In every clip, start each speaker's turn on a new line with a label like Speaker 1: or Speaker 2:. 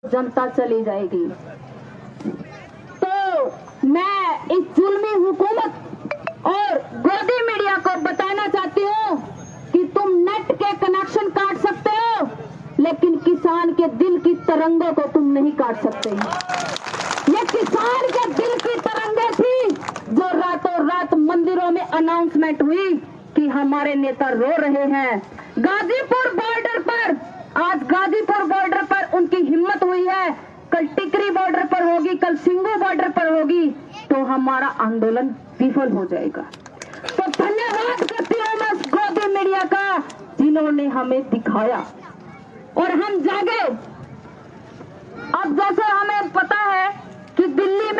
Speaker 1: जनता चली जाएगी। तो मैं इस जुल्मी हुकूमत और गोदी मीडिया को बताना चाहती हूँ कि तुम नेट के कनेक्शन काट सकते हो, लेकिन किसान के दिल की तरंगों को तुम नहीं काट सकते। ये किसान के दिल की तरंगे थी जो रातों रात मंदिरों में अनाउंसमेंट हुई कि हमारे नेता रो रहे हैं। गाजीपुर बॉर्डर पर, आज गाजीपुर बॉर्डर पर उनकी हिम्मत हुई है, कल टिकरी बॉर्डर पर होगी, कल सिंगू बॉर्डर पर होगी, तो हमारा आंदोलन विफल हो जाएगा। तो धन्यवाद करती हूँ मैं गोदी मीडिया का, जिन्होंने हमें दिखाया और हम जागे। अब जैसे हमें पता है कि दिल्ली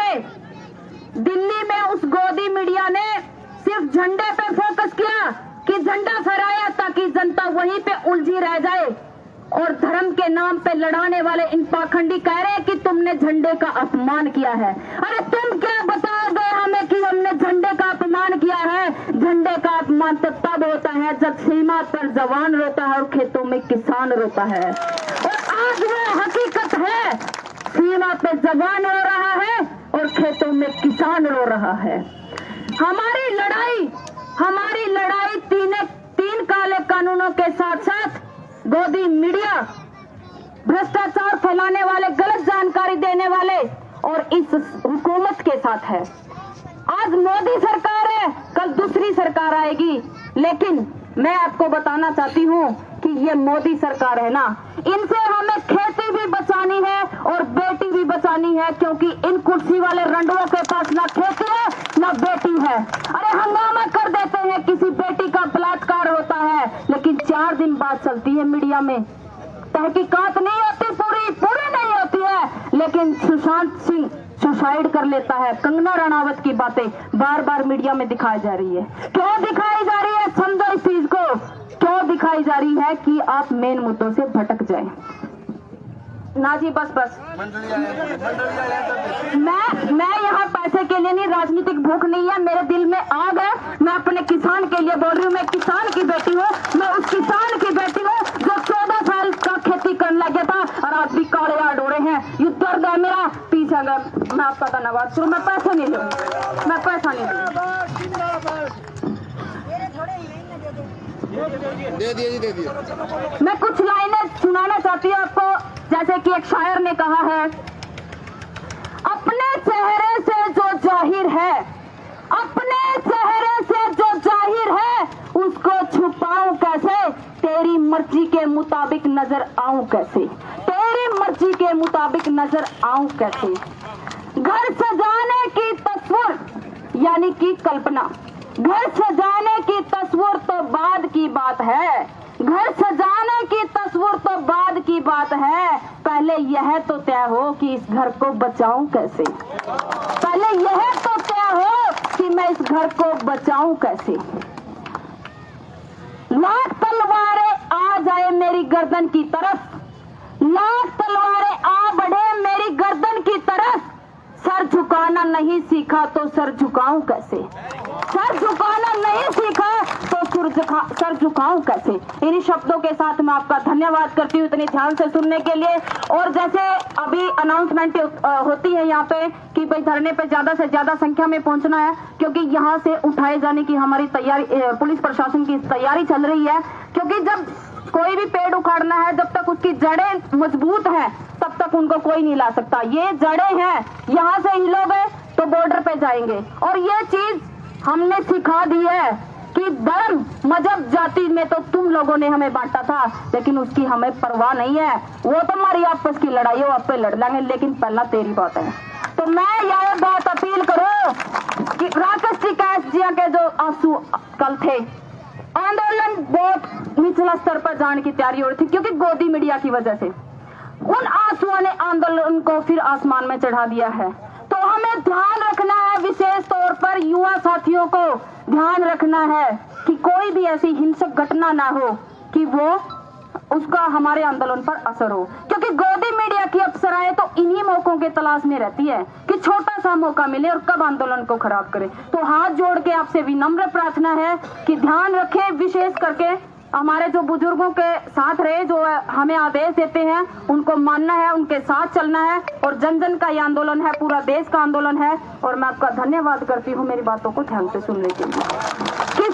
Speaker 1: में उस गोदी मीडिया ने सिर्फ झंडे पे फोकस किया कि झंडा फहराया ताकि जनता वहीं पे उलझी रह जाए, और धर्म के नाम पे लड़ाने वाले इन पाखंडी कह रहे हैं कि तुमने झंडे का अपमान किया है। अरे तुम क्या बताओगे हमें कि हमने झंडे का अपमान किया है? झंडे का अपमान तो तब होता है जब सीमा पर जवान रोता है और खेतों में किसान रोता है। और आज वो हकीकत है, सीमा पे जवान रो रहा है और खेतों में किसान रो रहा है। हमारी लड़ाई तीन काले कानूनों के साथ साथ गोदी मीडिया, भ्रष्टाचार फैलाने वाले, गलत जानकारी देने वाले और इस हुकूमत के साथ है। आज मोदी सरकार है, कल दूसरी सरकार आएगी, लेकिन मैं आपको बताना चाहती हूँ कि ये मोदी सरकार है ना, इनसे हमें खेती भी बचानी है और बेटी भी बचानी है, क्योंकि इन कुर्सी वाले रंडुओं के पास ना खेती है ना बेटी है। अरे हंगामा कर देते हैं, किसी बेटी का बलात्कार होता है, लेकिन 4 दिन बाद चलती है मीडिया में, तहकीकात नहीं होती, पूरी नहीं होती है, लेकिन सुशांत सिंह सुसाइड कर लेता है, कंगना रनावत की बातें बार बार मीडिया में दिखाई जा रही है। क्यों दिखाई जा रही है? समझो इस चीज को, क्यों दिखाई जा रही है कि आप मेन मुद्दों से भटक जाएं। ना जी, बस मैं यहाँ पैसे के लिए नहीं, राजनीतिक भूख नहीं है, मेरे दिल में आग है। मैं अपने किसान के लिए बोल रही हूँ, मैं किसान की बेटी हूँ, मैं उस किसान की बेटी हूँ जो 14 साल का खेती करने लगे था और आज भी काले यार्ड हो रहे हैं। ये दर्द है मेरा, पीछे अगर मैं आपका धन्यवाद शुरू, मैं पैसा नहीं दूँ, मैं पैसा नहीं दूँ।
Speaker 2: दे दिए।
Speaker 1: मैं कुछ लाइनें सुनाना चाहती हूँ आपको, जैसे कि एक शायर ने कहा है, अपने चेहरे से जो जाहिर है, अपने चेहरे से जो जाहिर है, उसको छुपाऊं कैसे? तेरी मर्जी के मुताबिक नजर आऊं कैसे? तेरी मर्जी के मुताबिक नजर आऊं कैसे? घर सजाने की तस्वीर यानी कि कल्पना, घर सजाने की तस्वीर तो बाद की बात है, घर सजाने की तस्वीर तो बाद की बात है, पहले यह तो तय हो कि इस घर को बचाऊं कैसे? पहले यह तो तय हो कि मैं इस घर को बचाऊं कैसे? लाख तलवारें आ जाए मेरी गर्दन की तरफ, लाख तलवारें आ बढ़े मेरी गर्दन की तरफ, सर झुकाना नहीं सीखा तो सर झुकाऊं कैसे? सर झुकाना नहीं सीखा तो सर झुकाऊं कैसे? इन्हीं शब्दों के साथ मैं आपका धन्यवाद करती हूँ इतने ध्यान से सुनने के लिए। और जैसे अभी अनाउंसमेंट होती है यहाँ पे कि भाई धरने पे ज्यादा से ज्यादा संख्या में पहुंचना है, क्योंकि यहाँ से उठाए जाने की हमारी तैयारी, पुलिस प्रशासन की तैयारी चल रही है, क्योंकि जब कोई भी पेड़ उखाड़ना है, जब तक उसकी जड़ें मजबूत हैं तब तक उनको कोई नहीं ला सकता। ये जड़ें हैं, यहाँ से हिलोगे तो बॉर्डर पे जाएंगे। और ये चीज हमने सिखा दी है कि धर्म, मजहब, जाति में तो तुम लोगों ने हमें बांटा था, लेकिन उसकी हमें परवाह नहीं है। वो तो हमारी आपस की लड़ाई है, वो आप पे लड़ लेंगे, लेकिन पहला तेरी बात है। तो मैं यह बात अपील करूं कि राकेश टिकैत जी के जो आंसू कल थे, आंदोलन बहुत निचला स्तर पर जाने की तैयारी हो रही थी, क्योंकि गोदी मीडिया की वजह से उन आंसुओं ने आंदोलन को फिर आसमान में चढ़ा दिया है। तो हमें ध्यान रखना है, विशेष तौर पर युवा साथियों को ध्यान रखना है कि कोई भी ऐसी हिंसक घटना ना हो कि वो उसका हमारे आंदोलन पर असर हो, क्योंकि गोदी मीडिया की अफसराएं तो इन्हीं मौकों के तलाश में रहती है कि छोटा सा मौका मिले और कब आंदोलन को खराब करे। तो हाथ जोड़ के आपसे विनम्र प्रार्थना है कि ध्यान रखें, विशेष करके हमारे जो बुजुर्गों के साथ रहे, जो हमें आदेश देते हैं उनको मानना है, उनके साथ चलना है। और जन जन का ये आंदोलन है, पूरा देश का आंदोलन है। और मैं आपका धन्यवाद करती हूँ मेरी बातों को ध्यान से सुनने के लिए।